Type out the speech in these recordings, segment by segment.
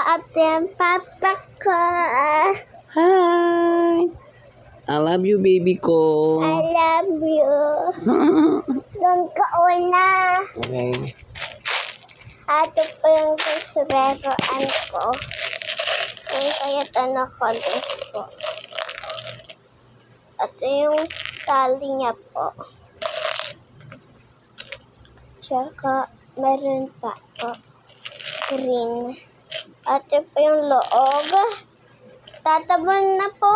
at yung papa ko. Hi! I love you, baby ko. I love you. Doon ka una. Okay. Ito po yung kusureroan ko. Yung kaya tanakalos po. Ito yung tali niya po. Tsaka meron pa po. Green. Ito po yung loob. Tatabon na po.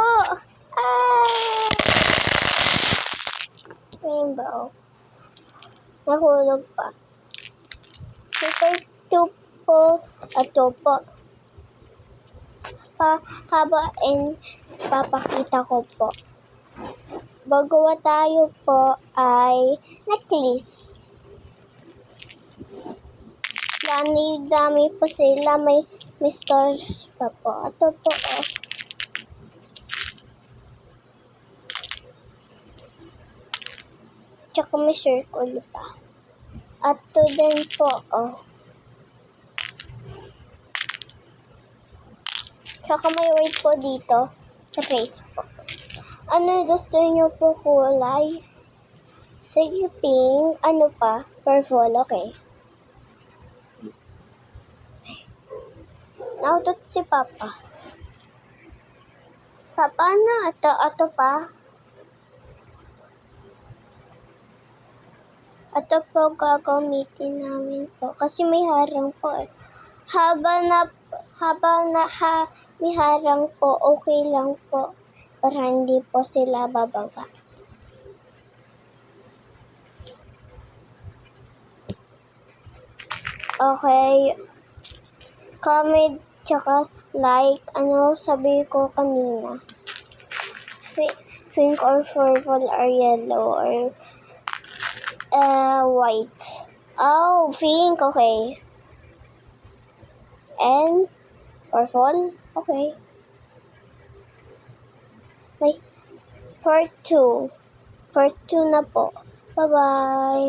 Ah! Rainbow. Nahulog pa. Ito po. Ito po. Papakita ko po. Bagawa tayo po ay necklace. Dami po sila. May stars pa po. Ito po. Oh. Tsaka may circle pa. Ito din po. Oh. Tsaka may white po dito. Trace po. Ano gusto niyo po kulay? Sige, pink. Ano pa? Purple. Okay. Nautot si Papa. Papa, ano? Ito pa. Ito po gagamitin namin po. Kasi may harang po eh. Habang may harang po, okay lang po. Para hindi po sila bababa. Okay. Comment, tsaka like, ano sabi ko kanina. Pink or purple or yellow or white. Oh, pink, okay. And purple, okay. Wait, part 2. Part 2 na po. Bye-bye.